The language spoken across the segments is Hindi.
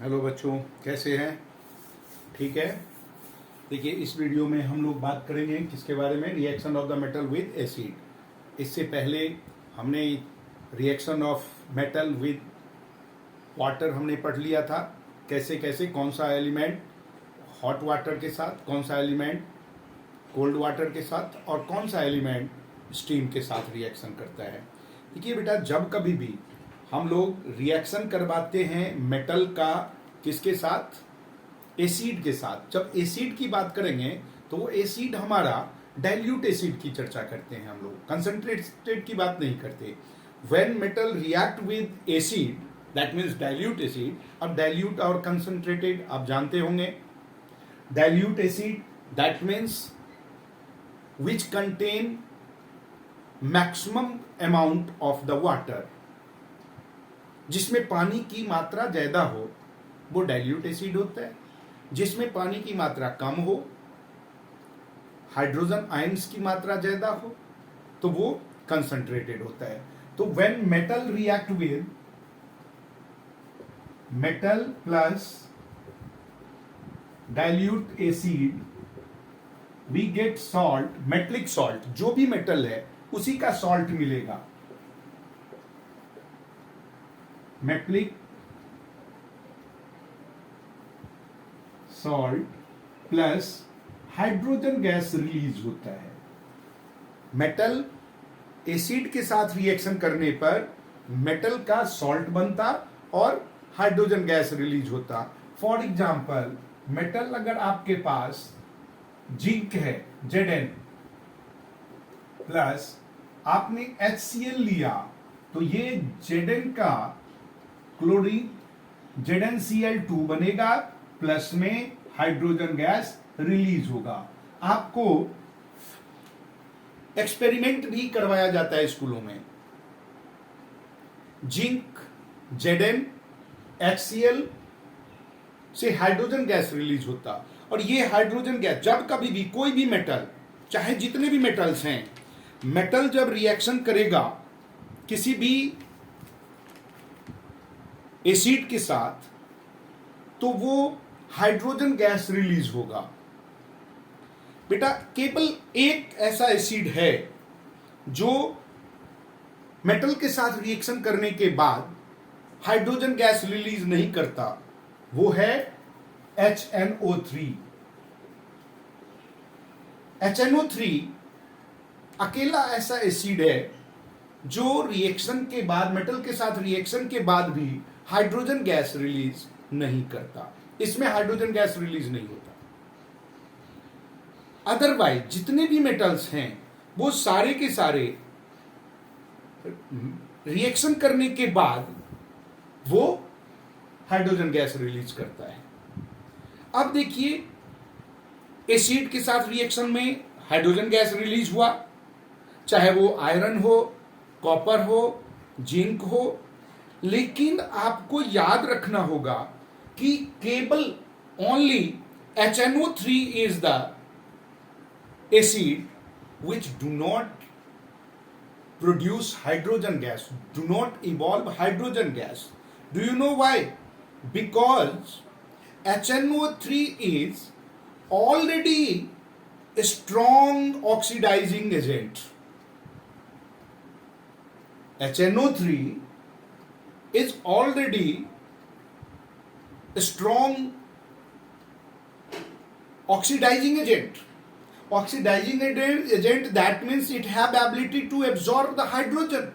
हेलो बच्चों, कैसे हैं? ठीक है। देखिए, इस वीडियो में हम लोग बात करेंगे किसके बारे में? Reaction of the metal with acid. इससे पहले हमने reaction of metal with water हमने पढ़ लिया था। कैसे कैसे कौन सा एलिमेंट हॉट वाटर के साथ, कौन सा एलिमेंट कोल्ड वाटर के साथ और कौन सा एलिमेंट स्टीम के साथ रिएक्शन करता है। देखिए बेटा, जब कभी भी हम लोग रिएक्शन करवाते हैं मेटल का किसके साथ? एसिड के साथ। जब एसिड की बात करेंगे तो वो एसिड हमारा डाइल्यूट एसिड की चर्चा करते हैं, हम लोग कंसंट्रेटेड की बात नहीं करते। When metal react with acid that means dilute acid. अब डाइल्यूट और कंसंट्रेटेड आप जानते होंगे। Dilute acid that means which contain maximum amount of the water, जिसमें पानी की मात्रा ज्यादा हो वो डाइल्यूट एसिड होता है। जिसमें पानी की मात्रा कम हो, हाइड्रोजन आयंस की मात्रा ज्यादा हो, तो वो कंसंट्रेटेड होता है। तो when metal react with metal plus dilute acid we get salt, metallic salt. जो भी मेटल है उसी का सॉल्ट मिलेगा। Metallic salt plus hydrogen gas release होता है। मेटल एसिड के साथ रिएक्शन करने पर मेटल का सॉल्ट बनता और हाइड्रोजन गैस रिलीज होता। फॉर एग्जाम्पल, मेटल अगर आपके पास जिंक है Zn प्लस आपने HCl लिया तो ये Zn का क्लोरीन ZnCl2 बनेगा, प्लस में हाइड्रोजन गैस रिलीज होगा। आपको एक्सपेरिमेंट भी करवाया जाता है स्कूलों में। जिंक Zn HCl से हाइड्रोजन गैस रिलीज होता और ये हाइड्रोजन गैस जब कभी भी कोई भी मेटल, चाहे जितने भी मेटल्स हैं, मेटल जब रिएक्शन करेगा किसी भी एसिड के साथ तो वो हाइड्रोजन गैस रिलीज होगा। बेटा, केवल एक ऐसा एसिड है जो मेटल के साथ रिएक्शन करने के बाद हाइड्रोजन गैस रिलीज नहीं करता, वो है HNO3। HNO3 अकेला ऐसा एसिड है जो रिएक्शन के बाद, मेटल के साथ रिएक्शन के बाद भी हाइड्रोजन गैस रिलीज नहीं करता। इसमें हाइड्रोजन गैस रिलीज नहीं होता। अदरवाइज जितने भी मेटल्स हैं वो सारे के सारे रिएक्शन करने के बाद वो हाइड्रोजन गैस रिलीज करता है। अब देखिए, एसिड के साथ रिएक्शन में हाइड्रोजन गैस रिलीज हुआ, चाहे वो आयरन हो, कॉपर हो, जिंक हो। लेकिन आपको याद रखना होगा कि केवल only HNO3 is the acid which do not produce hydrogen gas, do not evolve hydrogen gas. Do you know why? Because HNO3 is already a strong oxidizing agent. HNO3 is already a strong oxidizing agent. Oxidizing agent, that means it have ability to absorb the hydrogen.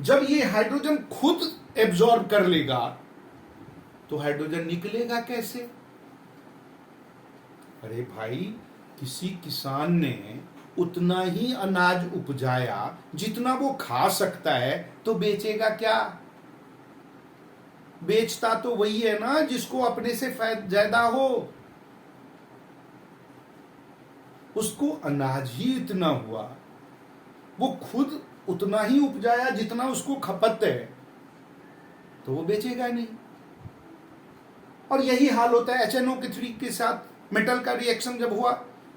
जब ये हाइड्रोजन खुद एब्जॉर्ब कर लेगा तो हाइड्रोजन निकलेगा कैसे? अरे भाई, किसी किसान ने उतना ही अनाज उपजाया जितना वो खा सकता है, तो बेचेगा क्या? बेचता तो वही है ना जिसको अपने से ज्यादा हो। उसको अनाज ही इतना हुआ, वो खुद उतना ही उपजाया जितना उसको खपत है, तो वो बेचेगा नहीं। और यही हाल होता है HNO3 के साथ। मेटल का रिएक्शन जब हुआ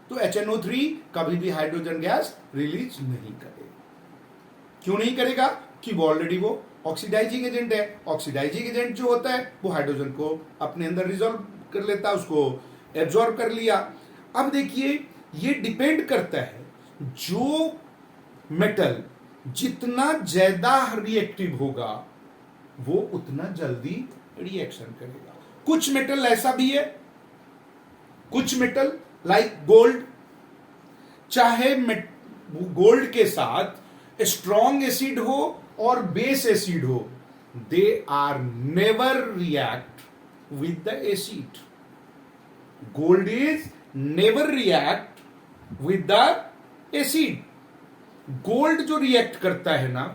तो HNO3 कभी भी हाइड्रोजन गैस रिलीज नहीं करेगा। क्यों नहीं करेगा? कि ऑलरेडी वो ऑक्सीडाइजिंग एजेंट है। ऑक्सीडाइजिंग एजेंट जो होता है वो हाइड्रोजन को अपने अंदर रिजॉल्व कर लेता है, उसको एब्जॉर्ब कर लिया। अब देखिए ये डिपेंड करता है, जो मेटल जितना ज्यादा रिएक्टिव होगा वो उतना जल्दी रिएक्शन करेगा। कुछ मेटल ऐसा भी है, कुछ मेटल लाइक गोल्ड, चाहे गोल्ड के साथ स्ट्रॉन्ग एसिड हो और बेस एसिड हो, they are never react with the acid. Gold is never react with the acid. Gold जो रिएक्ट करता है ना,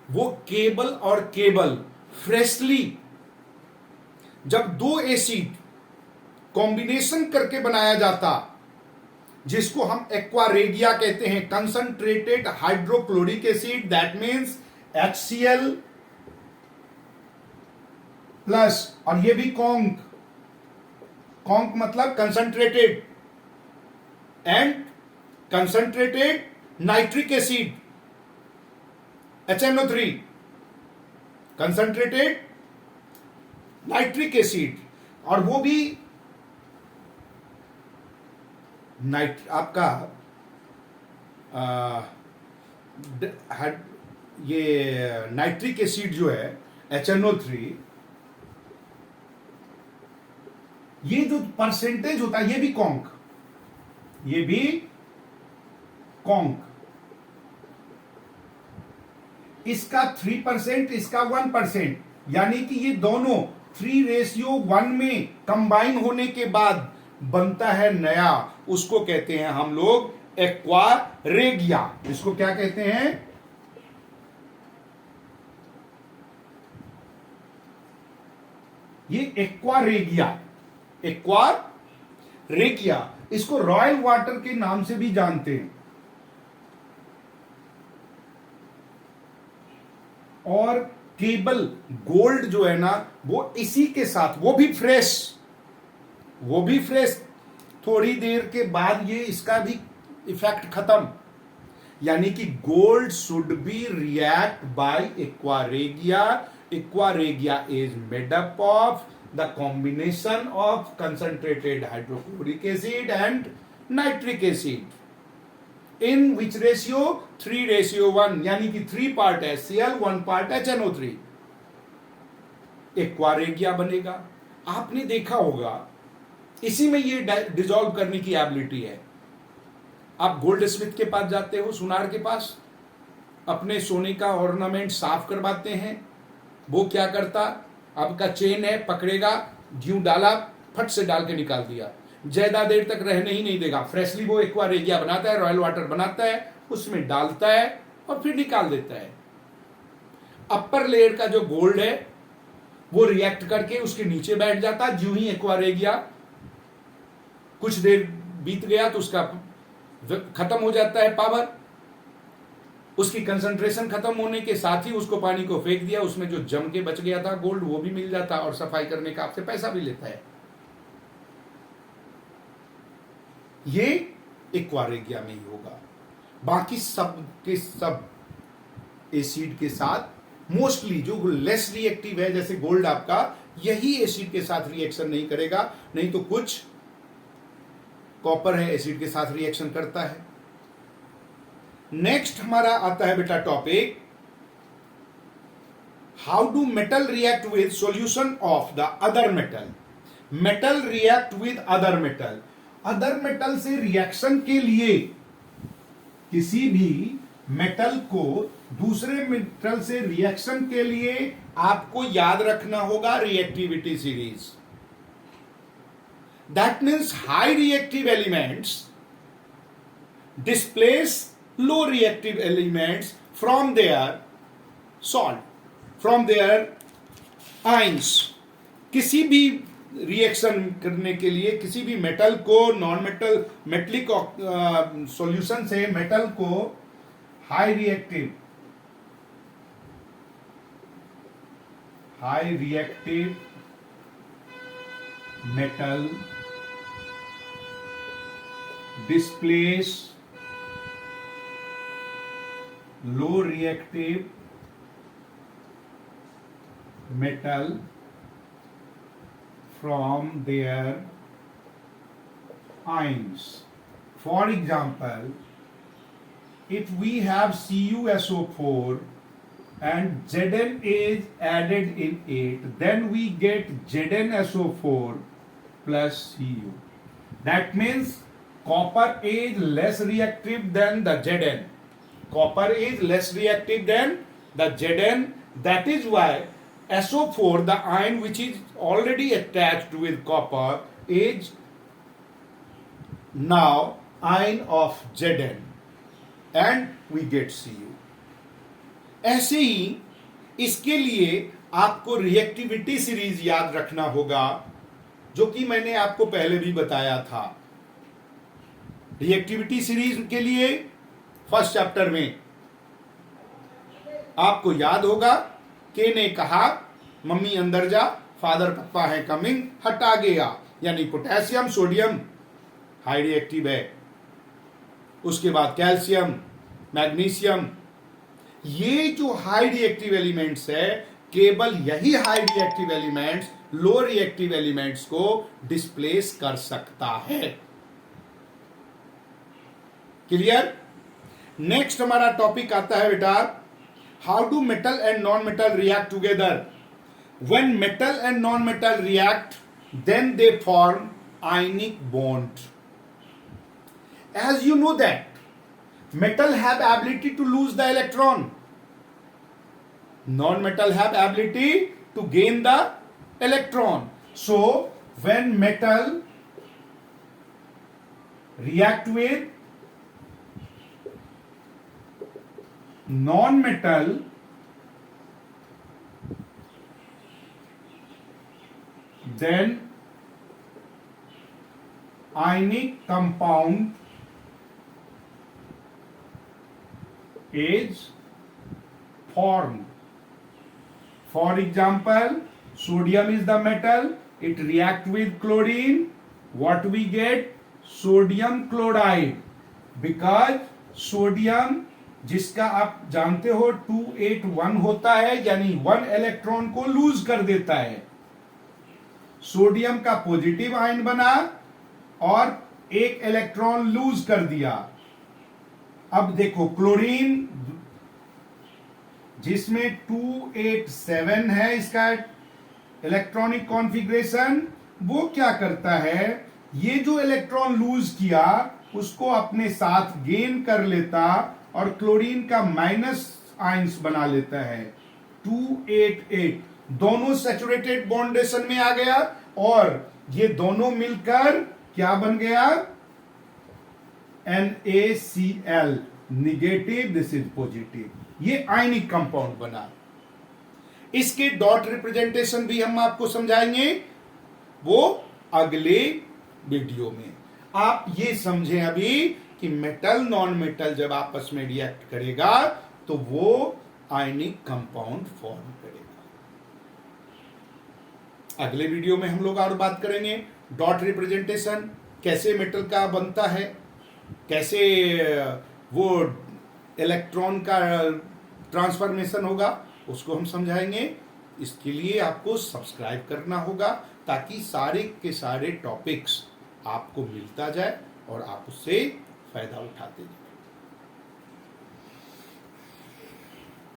वो केबल और केबल फ्रेशली, जब दो एसिड कॉम्बिनेशन करके बनाया जाता, जिसको हम एक्वारेगिया कहते हैं, concentrated hydrochloric acid, that means HCl plus, और ये भी कॉन्क, कॉन्क मतलब concentrated, and concentrated nitric acid HNO3, concentrated nitric acid, और वो भी आपका ये नाइट्रिक एसिड जो है HNO3, ये जो परसेंटेज होता है, ये भी कॉन्क, ये भी कॉन्क, इसका 3%, इसका 1%, यानी कि ये दोनों 3:1 में कंबाइन होने के बाद बनता है नया, उसको कहते हैं हम लोग एक्वारेगिया। इसको क्या कहते हैं? ये एक्वारेगिया, एक्वारेगिया, इसको रॉयल वाटर के नाम से भी जानते हैं। और केबल गोल्ड जो है ना, वो इसी के साथ, वो भी फ्रेश, थोड़ी देर के बाद ये इसका भी इफेक्ट खत्म। यानी कि gold should be react by aqua regia. Aqua regia is made up of the combination of concentrated hydrochloric acid and nitric acid in which ratio 3:1, यानी कि 3 पार्ट HCl, 1 पार्ट HNO3, एक्वारेगिया बनेगा। आपने देखा होगा इसी में ये डिसॉल्व करने की एबिलिटी है। आप गोल्ड स्मिथ के पास जाते हो, सुनार के पास, अपने सोने का ऑर्नामेंट साफ करवाते हैं, वो क्या करता, आपका चेन है, पकड़ेगा, घी डाला, फट से डाल के निकाल दिया, ज्यादा देर तक रहने ही नहीं देगा। फ्रेशली वो एक्वारेगिया बनाता है, रॉयल वाटर बनाता है, उसमें डालता है और फिर निकाल देता है। अपर लेयर का जो गोल्ड है वो रिएक्ट करके उसके नीचे बैठ जाता, जो ही एक्वारेगिया कुछ देर बीत गया तो उसका खत्म हो जाता है पावर, उसकी कंसंट्रेशन खत्म होने के साथ ही उसको पानी को फेंक दिया, उसमें जो जम के बच गया था गोल्ड वो भी मिल जाता और सफाई करने का आपसे पैसा भी लेता है। ये एक्वारेगिया में ही होगा। बाकी सब के सब एसिड के साथ मोस्टली जो लेस रिएक्टिव है, जैसे गोल्ड आपका, यही एसिड के साथ रिएक्शन नहीं करेगा, नहीं तो कुछ कॉपर है एसिड के साथ रिएक्शन करता है। नेक्स्ट हमारा आता है बेटा topic, how do metal react with solution of the other metal. Metal react with other metal. Other metal से रिएक्शन के लिए किसी भी मेटल को दूसरे मेटल से रिएक्शन के लिए आपको याद रखना होगा reactivity series. That means high reactive elements displace low reactive elements from their salt, from their ions. किसी भी रिएक्शन करने के लिए किसी भी मेटल को नॉन मेटल मेटलिक सॉल्यूशन से मेटल को high reactive metal displace low reactive metal from their ions. For example, if we have CuSO4 and Zn is added in it, then we get ZnSO4 plus Cu. That means copper is less reactive than the Zn. Copper is less reactive than the Zn. That is why SO4, the ion which is already attached with copper, is now ion of Zn and we get Cu. ऐसे ही इसके लिए आपको रिएक्टिविटी सीरीज याद रखना होगा, जो कि मैंने आपको पहले भी बताया था। रिएक्टिविटी सीरीज के लिए फर्स्ट चैप्टर में आपको याद होगा, के ने कहा मम्मी अंदर जा, फादर पप्पा है कमिंग, हटा गया, यानी पोटेशियम सोडियम हाई रिएक्टिव है। उसके बाद कैल्शियम, मैग्नीशियम, ये जो हाई रिएक्टिव एलिमेंट्स है, केवल यही high reactive elements low reactive elements को डिस्प्लेस कर सकता है। क्लियर? नेक्स्ट हमारा टॉपिक आता है बेटा, how do metal and non metal react together. When metal and non metal react, then they form ionic bond. As you know that metal have ability to lose the electron, non-metal have ability to gain the electron. So when metal react with non-metal, then ionic compound is formed. For example, sodium is the metal, it react with chlorine, what we get? Sodium chloride. Because sodium, जिसका आप जानते हो 281 होता है, यानी 1 इलेक्ट्रॉन को लूज कर देता है। सोडियम का पॉजिटिव आयन बना और 1 इलेक्ट्रॉन लूज कर दिया। अब देखो क्लोरीन, जिसमें 287 है इसका इलेक्ट्रॉनिक कॉन्फ़िगरेशन, वो क्या करता है, ये जो इलेक्ट्रॉन लूज किया उसको अपने साथ गेन कर लेता और क्लोरीन का माइनस आयंस बना लेता है। 288 दोनों सैचुरेटेड बॉन्डेशन में आ गया और ये दोनों मिलकर क्या बन गया? NaCl negative, this is positive. ये आयनिक कंपाउंड बना। इसके डॉट रिप्रेजेंटेशन भी हम आपको समझाएंगे, वो अगले वीडियो में। आप ये समझें अभी कि मेटल नॉन मेटल जब आपस में रिएक्ट करेगा तो वो आयनिक कंपाउंड फॉर्म करेगा। अगले वीडियो में हम लोग और बात करेंगे डॉट रिप्रेजेंटेशन कैसे मेटल का बनता है, कैसे वो इलेक्ट्रॉन का ट्रांसफॉर्मेशन होगा, उसको हम समझाएंगे। इसके लिए आपको सब्सक्राइब करना होगा ताकि सारे के सारे टॉपिक्स आपको मिलता जाए और आप उससे फायदा उठाते जाए।